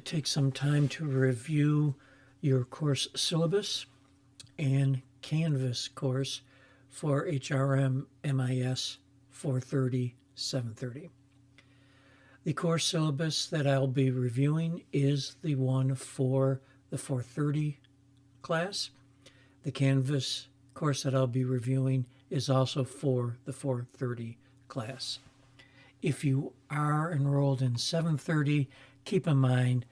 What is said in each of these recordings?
take some time to review your course syllabus and Canvas course for HRM MIS 430, 730. The course syllabus that I'll be reviewing is the one for the 430 class. The Canvas course that I'll be reviewing is also for the 430 class. If you are enrolled in 730, keep in mind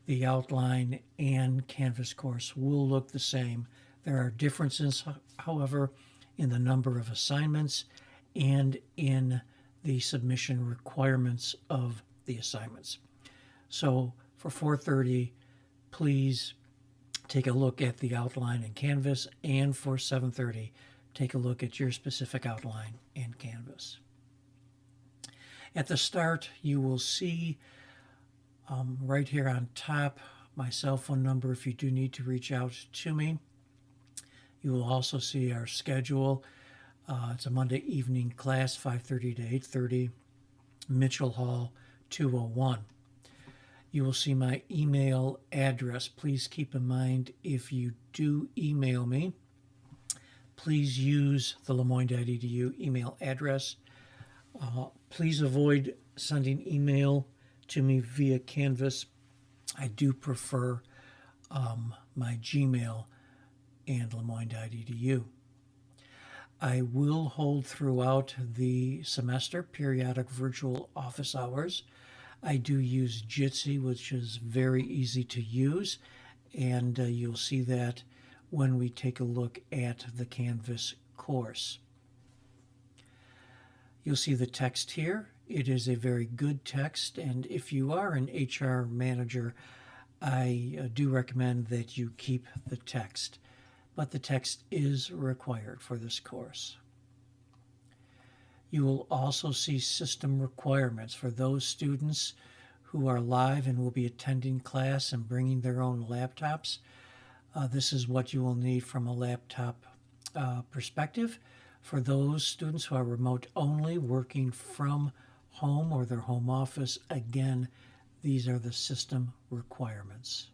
the outline and Canvas course will look the same. There are differences, however, in the number of assignments and in the submission requirements of the assignments. So for 430, please take a look at the outline in Canvas, and for 730, take a look at your specific outline in Canvas. At the start, you will see right here on top my cell phone number if you do need to reach out to me. You will also see our schedule. It's a Monday evening class, 5:30 to 8:30, Mitchell Hall 201. You will see my email address. Please keep in mind, if you do email me, please use the lemoyne.edu email address. Please avoid sending email to me via Canvas. I do prefer my Gmail and lemoyne.edu. I will hold throughout the semester periodic virtual office hours. I do use Jitsi, which is very easy to use, and you'll see that when we take a look at the Canvas course. You'll see the text here. It is a very good text, and if you are an HR manager, I do recommend that you keep the text, but the text is required for this course. You will also see system requirements for those students who are live and will be attending class and bringing their own laptops. This is what you will need from a laptop perspective. For those students who are remote only, working from home or their home office, again, these are the system requirements.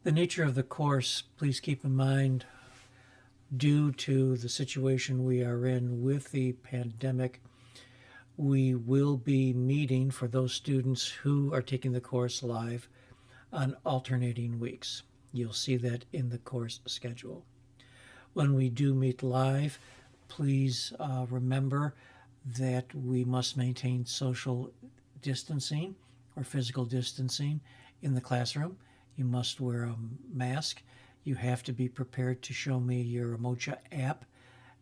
The nature of the course, please keep in mind, due to the situation we are in with the pandemic, we will be meeting for those students who are taking the course live on alternating weeks. You'll see that in the course schedule. When we do meet live, please remember that we must maintain social distancing or physical distancing in the classroom. You must wear a mask. You have to be prepared to show me your Emocha app,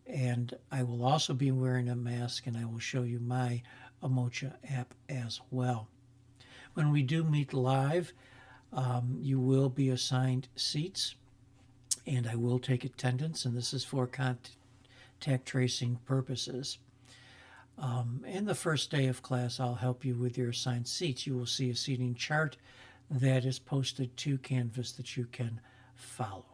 and I will also be wearing a mask, and I will show you my Emocha app as well. When we do meet live, you will be assigned seats, and I will take attendance, and this is for contact tracing purposes. And the first day of class, I'll help you with your assigned seats. You will see a seating chart that is posted to Canvas that you can follow.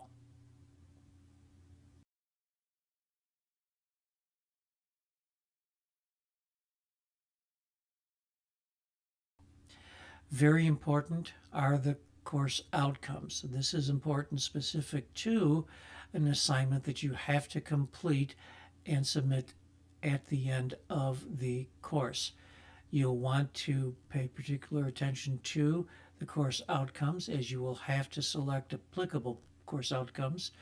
Very important are the course outcomes. This is important specific to an assignment that you have to complete and submit at the end of the course. You'll want to pay particular attention to the course outcomes, as you will have to select applicable course outcomes,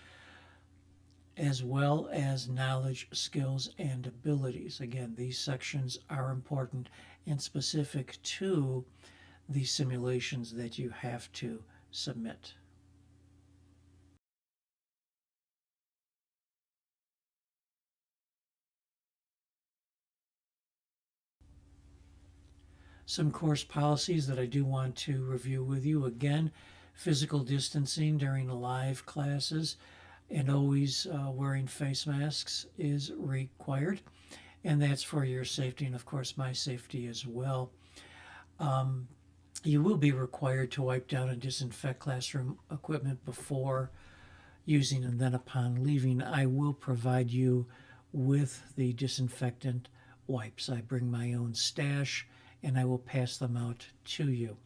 as well as knowledge, skills, and abilities. Again, these sections are important and specific to the simulations that you have to submit. Some course policies that I do want to review with you. Again, physical distancing during live classes and always wearing face masks is required, and that's for your safety and, of course, my safety as well. You will be required to wipe down and disinfect classroom equipment before using, and then upon leaving, I will provide you with the disinfectant wipes. I bring my own stash and I will pass them out to you.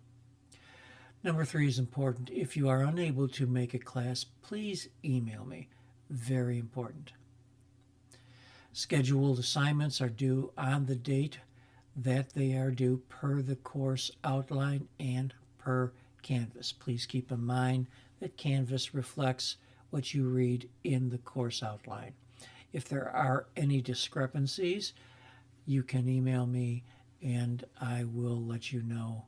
Number 3 is important. If you are unable to make a class, please email me. Very important. Scheduled assignments are due on the date that they are due per the course outline and per Canvas. Please keep in mind that Canvas reflects what you read in the course outline. If there are any discrepancies, you can email me and I will let you know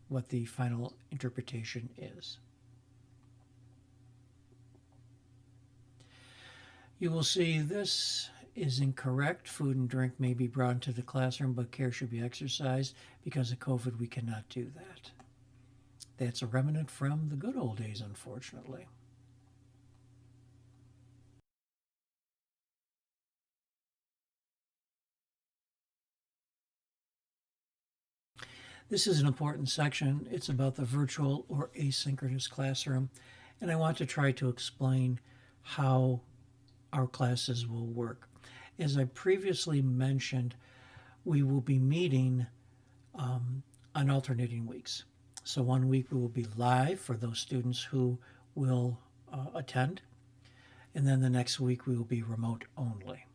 what the final interpretation is. You will see this is incorrect. Food and drink may be brought into the classroom, but care should be exercised. Because of COVID, we cannot do that. That's a remnant from the good old days, unfortunately. This is an important section. It's about the virtual or asynchronous classroom, and I want to try to explain how our classes will work. As I previously mentioned, we will be meeting on alternating weeks. So one week we will be live for those students who will attend, and then the next week we will be remote only.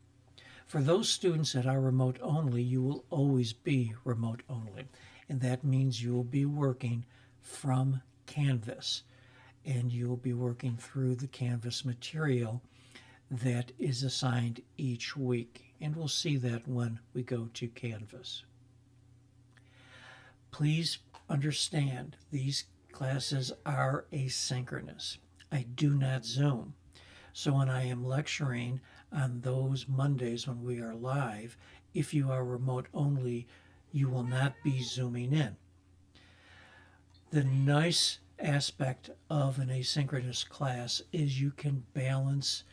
For those students that are remote only, you will always be remote only, and that means you will be working from Canvas, and you will be working through the Canvas material that is assigned each week, and we'll see that when we go to Canvas. Please understand these classes are asynchronous. I do not Zoom. So when I am lecturing on those Mondays when we are live, if you are remote only, you will not be Zooming in. The nice aspect of an asynchronous class is you can balance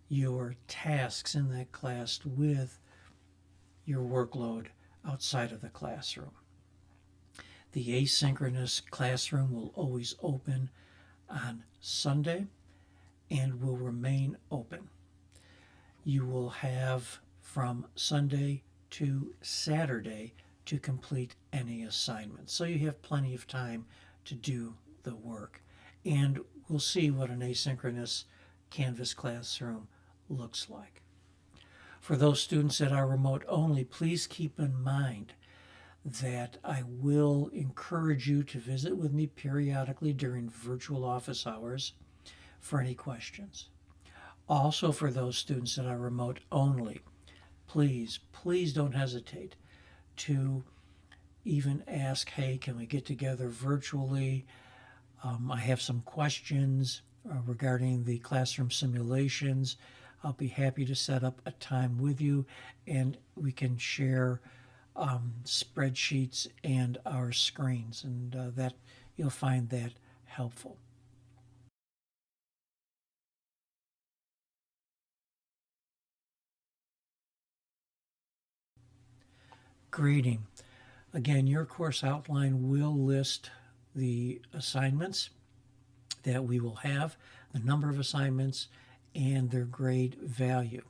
your tasks in that class with your workload outside of the classroom. The asynchronous classroom will always open on Sunday and will remain open. You will have from Sunday to Saturday to complete any assignments. So you have plenty of time to do the work. And we'll see what an asynchronous Canvas classroom looks like. For those students that are remote only, please keep in mind that I will encourage you to visit with me periodically during virtual office hours for any questions. Also, for those students that are remote only, please don't hesitate to even ask, hey, can we get together virtually? I have some questions regarding the classroom simulations. I'll be happy to set up a time with you and we can share spreadsheets and our screens, and that you'll find that helpful. Grading. Again, your course outline will list the assignments that we will have, the number of assignments, and their grade value.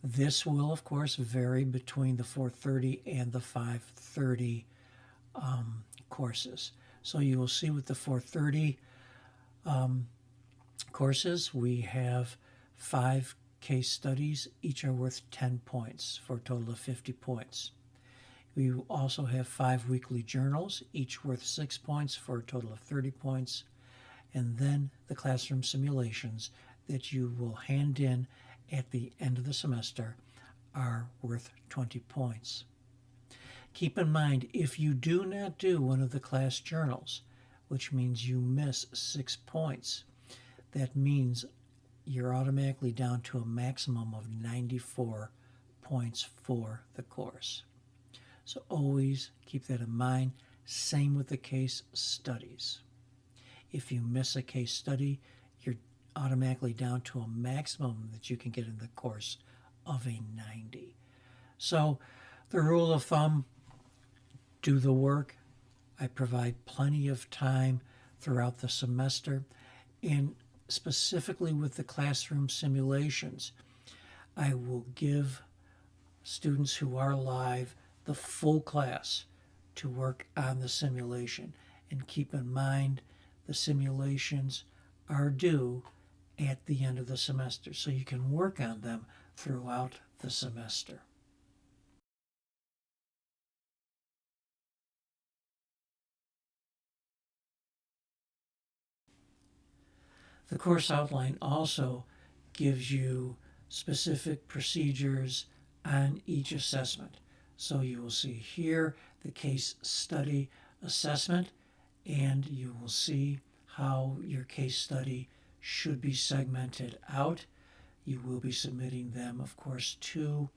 This will, of course, vary between the 430 and the 530 courses. So you will see with the 430 courses, we have 5 case studies. Each are worth 10 points for a total of 50 points. We also have 5 weekly journals, each worth 6 points for a total of 30 points. And then the classroom simulations that you will hand in at the end of the semester are worth 20 points. Keep in mind, if you do not do one of the class journals, which means you miss 6 points, that means you're automatically down to a maximum of 94 points for the course. So always keep that in mind. Same with the case studies. If you miss a case study, you're automatically down to a maximum that you can get in the course of a 90. So the rule of thumb, do the work. I provide plenty of time throughout the semester, and specifically with the classroom simulations, I will give students who are live the full class to work on the simulation. And keep in mind, the simulations are due at the end of the semester, so you can work on them throughout the semester. The course outline also gives you specific procedures on each assessment. So you will see here the case study assessment, and you will see how your case study should be segmented out. You will be submitting them, of course, to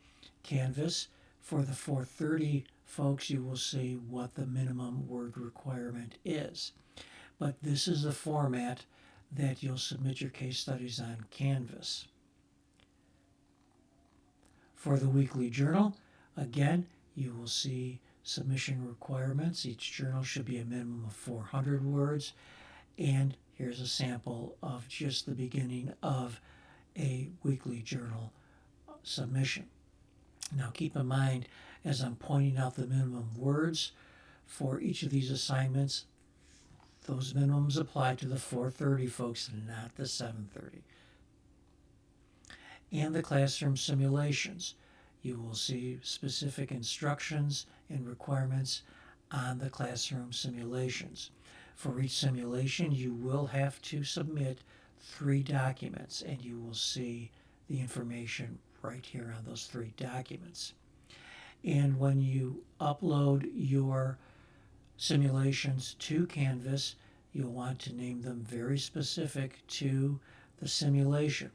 Canvas. For the 430 folks, you will see what the minimum word requirement is. But this is the format that you'll submit your case studies on Canvas. For the weekly journal, again, you will see submission requirements. Each journal should be a minimum of 400 words. And here's a sample of just the beginning of a weekly journal submission. Now keep in mind, as I'm pointing out the minimum words for each of these assignments, those minimums apply to the 430 folks and not the 730. And the classroom simulations. You will see specific instructions and requirements on the classroom simulations. For each simulation, you will have to submit 3 documents, and you will see the information right here on those 3 documents. And when you upload your simulations to Canvas, you'll want to name them very specific to the simulation.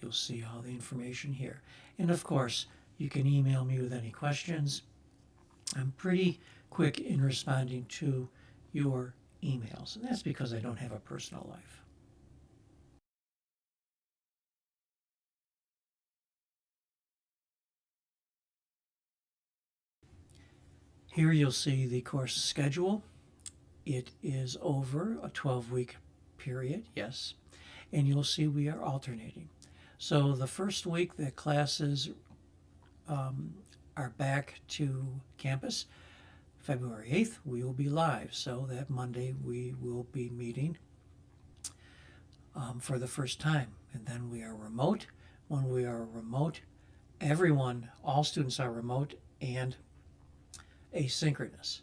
You'll see all the information here. And of course, you can email me with any questions. I'm pretty quick in responding to your emails, and that's because I don't have a personal life. Here you'll see the course schedule. It is over a 12-week period, yes, and you'll see we are alternating. So the first week that classes are back to campus, February 8th, we will be live. So that Monday we will be meeting for the first time. And then we are remote. When we are remote, all students are remote and asynchronous.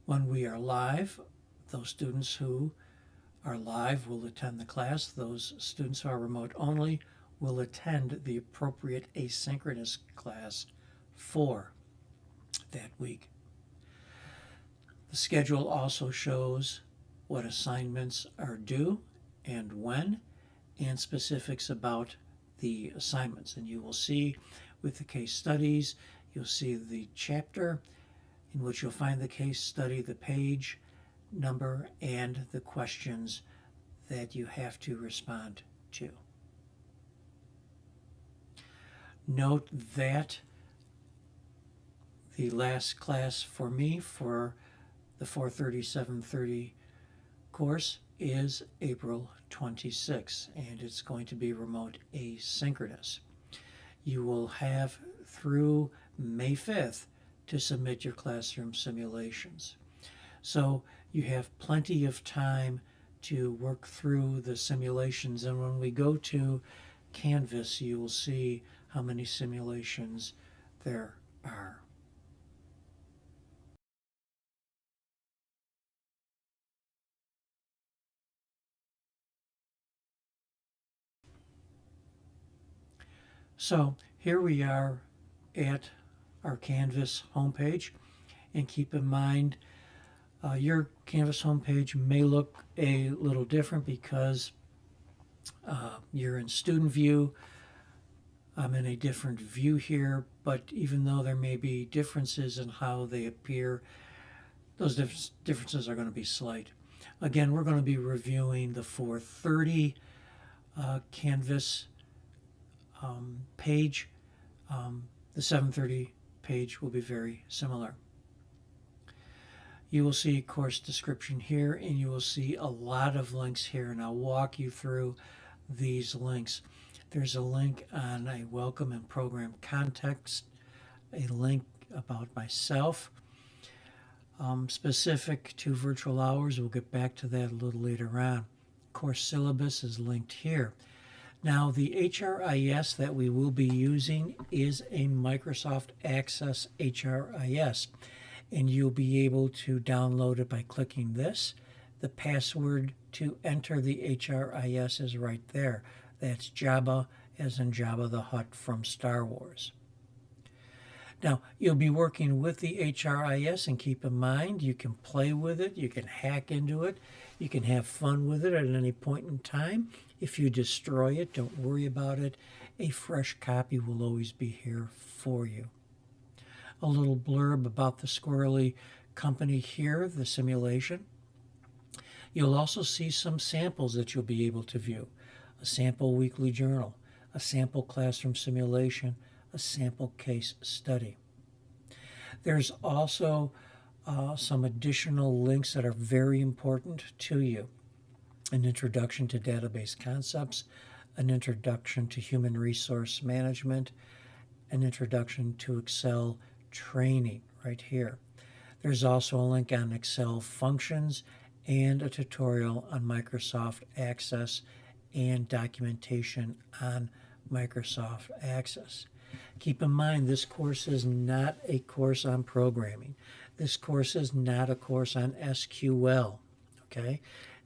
When we are live, those students who are live will attend the class. Those students who are remote only will attend the appropriate asynchronous class for that week. The schedule also shows what assignments are due and when, and specifics about the assignments. And you will see with the case studies, you'll see the chapter in which you'll find the case study, the page number, and the questions that you have to respond to. Note that the last class for me for the 430-730 course is April 26th, and it's going to be remote asynchronous. You will have through May 5th to submit your classroom simulations. So you have plenty of time to work through the simulations, and when we go to Canvas, you will see how many simulations there are. So here we are at our Canvas homepage, and keep in mind your Canvas homepage may look a little different because you're in student view. I'm in a different view here, but even though there may be differences in how they appear, those differences are going to be slight. Again, we're going to be reviewing the 430 Canvas page. The 730 page will be very similar. You will see course description here, and you will see a lot of links here, and I'll walk you through these links. There's a link on a welcome and program context, a link about myself, specific to virtual hours. We'll get back to that a little later on. Course syllabus is linked here. Now, the HRIS that we will be using is a Microsoft Access HRIS, and you'll be able to download it by clicking this. The password to enter the HRIS is right there. That's Jabba, as in Jabba the Hutt from Star Wars. Now, you'll be working with the HRIS, and keep in mind, you can play with it, you can hack into it, you can have fun with it at any point in time. If you destroy it, don't worry about it. A fresh copy will always be here for you. A little blurb about the squirrely company here, the simulation. You'll also see some samples that you'll be able to view. A sample weekly journal, a sample classroom simulation, a sample case study. There's also some additional links that are very important to you. An introduction to database concepts, an introduction to human resource management, an introduction to Excel training right here. There's also a link on Excel functions and a tutorial on Microsoft Access and documentation on Microsoft Access. Keep in mind, this course is not a course on programming. This course is not a course on SQL, okay?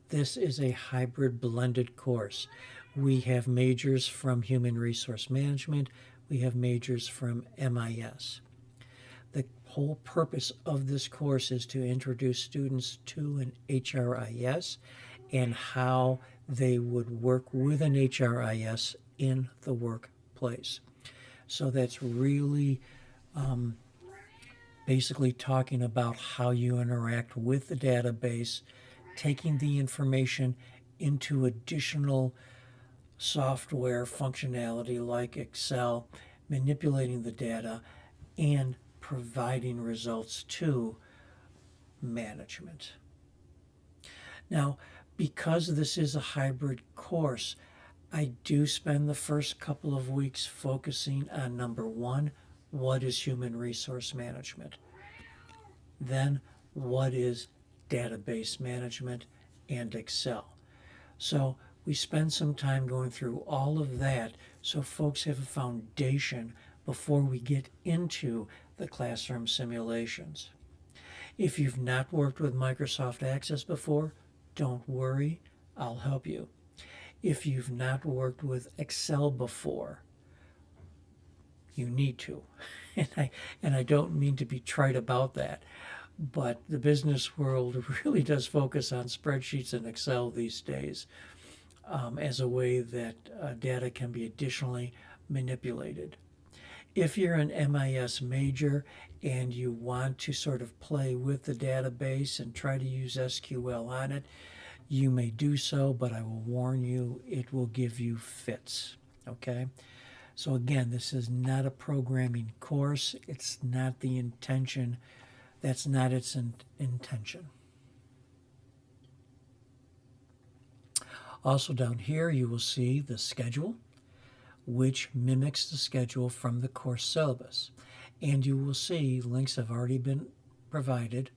This is a hybrid blended course. We have majors from Human Resource Management. We have majors from MIS. The whole purpose of this course is to introduce students to an HRIS and how they would work with an HRIS in the workplace. So that's really basically talking about how you interact with the database, taking the information into additional software functionality like Excel, manipulating the data, and providing results to management. Now, because this is a hybrid course, I do spend the first couple of weeks focusing on number one, what is human resource management? Then, what is database management and Excel? So we spend some time going through all of that so folks have a foundation before we get into the classroom simulations. If you've not worked with Microsoft Access before, don't worry, I'll help you. If you've not worked with Excel before, you need to. And I don't mean to be trite about that, but the business world really does focus on spreadsheets and Excel these days as a way that data can be additionally manipulated. If you're an MIS major and you want to sort of play with the database and try to use SQL on it, you may do so, but I will warn you, it will give you fits, okay? So again, this is not a programming course. It's not the intention. That's not its intention. Also down here, you will see the schedule, which mimics the schedule from the course syllabus. And you will see links have already been provided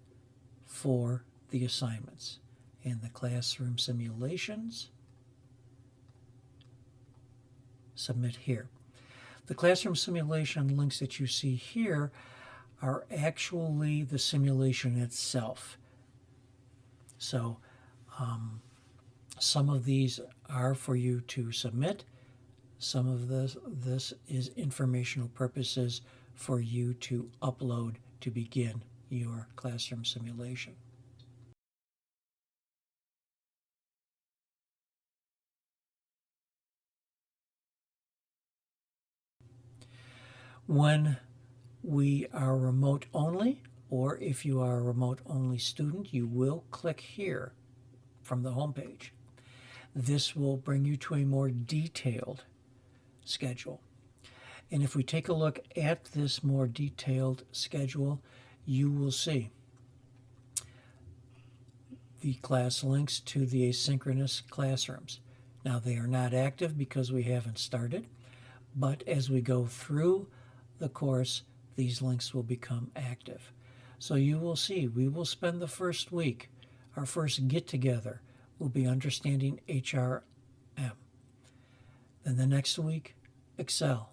for the assignments and the classroom simulations. Submit here. The classroom simulation links that you see here are actually the simulation itself. So some of these are for you to submit. Some of this is informational purposes for you to upload to begin your classroom simulation. When we are remote only, or if you are a remote only student, you will click here from the home page. This will bring you to a more detailed schedule. And if we take a look at this more detailed schedule, you will see the class links to the asynchronous classrooms, Now they are not active because we haven't started, but as we go through the course, these links will become active. So you will see, we will spend the first week, our first get together will be understanding HRM. Then the next week, Excel.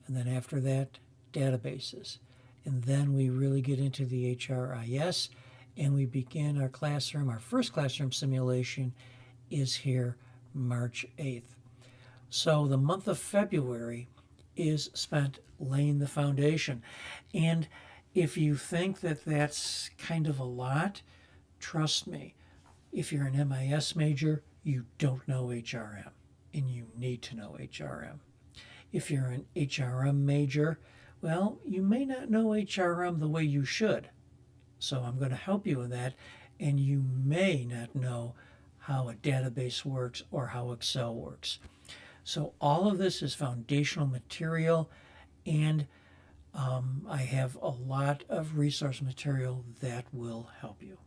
And then after that, databases. And then we really get into the HRIS and we begin our classroom. Our first classroom simulation is here March 8th. So the month of February is spent laying the foundation. And if you think that that's kind of a lot, trust me, if you're an MIS major, you don't know HRM, and you need to know HRM. If you're an HRM major, well, you may not know HRM the way you should. So I'm going to help you in that, and you may not know how a database works or how Excel works. So all of this is foundational material, and I have a lot of resource material that will help you.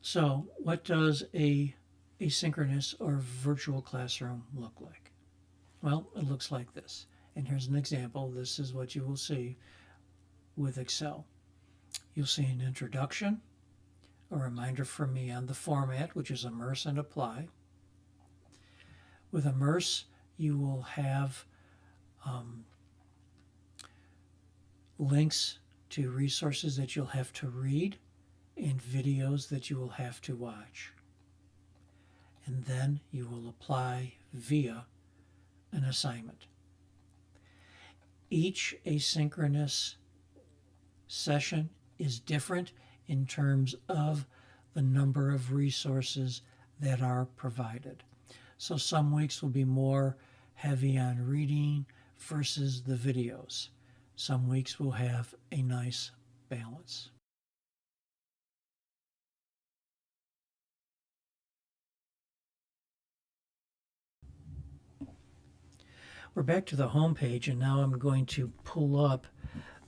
So what does a asynchronous or virtual classroom look like? Well, it looks like this. And here's an example. This is what you will see with Excel. You'll see an introduction, a reminder from me on the format, which is immerse and apply. With immerse, you will have links to resources that you'll have to read and videos that you will have to watch. And then you will apply via an assignment. Each asynchronous session is different in terms of the number of resources that are provided. So some weeks will be more heavy on reading versus the videos. Some weeks will have a nice balance. We're back to the home page, and now I'm going to pull up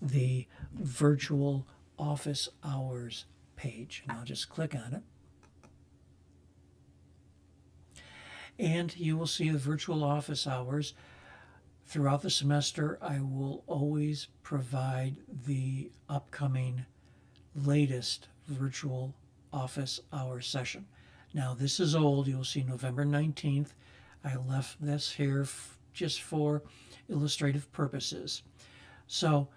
the virtual office hours page, and I'll just click on it. And you will see the virtual office hours. Throughout the semester, I will always provide the upcoming latest virtual office hour session. Now, this is old. You'll see November 19th. I left this here just for illustrative purposes. So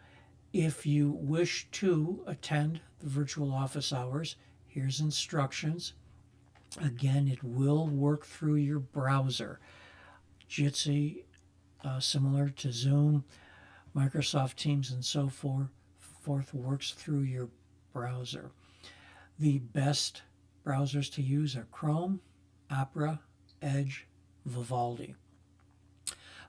if you wish to attend the virtual office hours, here's instructions. Again, it will work through your browser. Jitsi, similar to Zoom, Microsoft Teams, and so forth, works through your browser. The best browsers to use are Chrome, Opera, Edge, Vivaldi.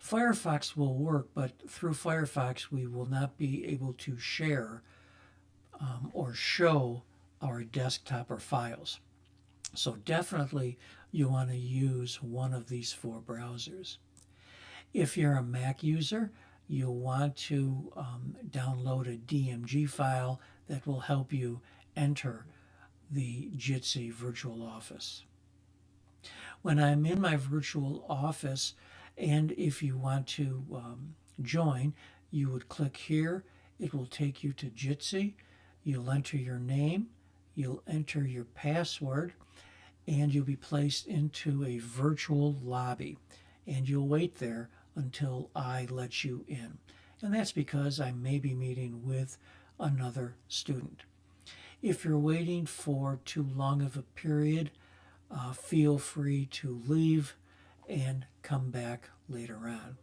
Firefox will work, but through Firefox we will not be able to share or show our desktop or files. So definitely you want to use one of these four browsers. If you're a Mac user, you'll want to download a DMG file that will help you enter the Jitsi virtual office. When I'm in my virtual office, and if you want to join, you would click here. It will take you to Jitsi. You'll enter your name, you'll enter your password, and you'll be placed into a virtual lobby. And you'll wait there until I let you in. And that's because I may be meeting with another student. If you're waiting for too long of a period, feel free to leave and come back later on.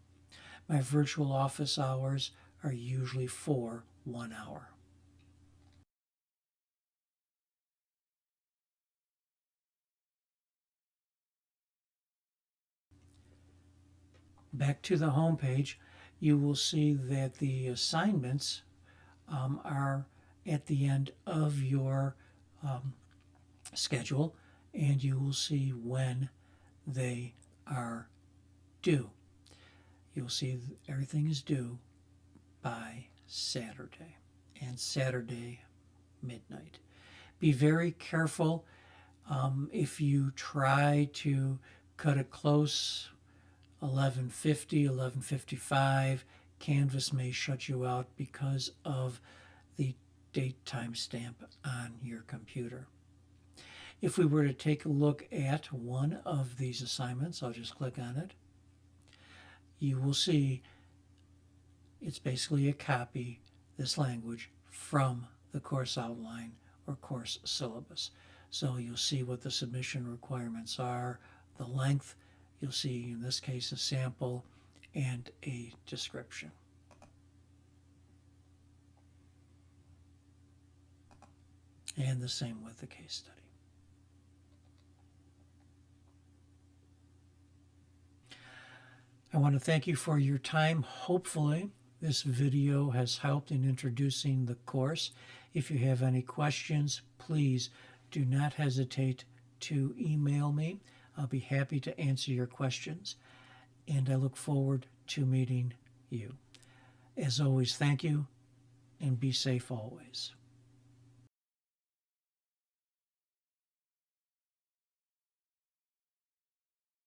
My virtual office hours are usually for 1 hour. Back to the home page, you will see that the assignments are at the end of your schedule, and you will see when they are due. You'll see everything is due by Saturday, and Saturday midnight. Be very careful If you try to cut it close, 1150, 1155, Canvas may shut you out because of the date timestamp on your computer. If we were to take a look at one of these assignments, I'll just click on it. You will see it's basically a copy, this language, from the course outline or course syllabus. So you'll see what the submission requirements are, the length, you'll see in this case a sample and a description. And the same with the case study. I want to thank you for your time. Hopefully, this video has helped in introducing the course. If you have any questions, please do not hesitate to email me. I'll be happy to answer your questions, and I look forward to meeting you. As always, thank you, and be safe always.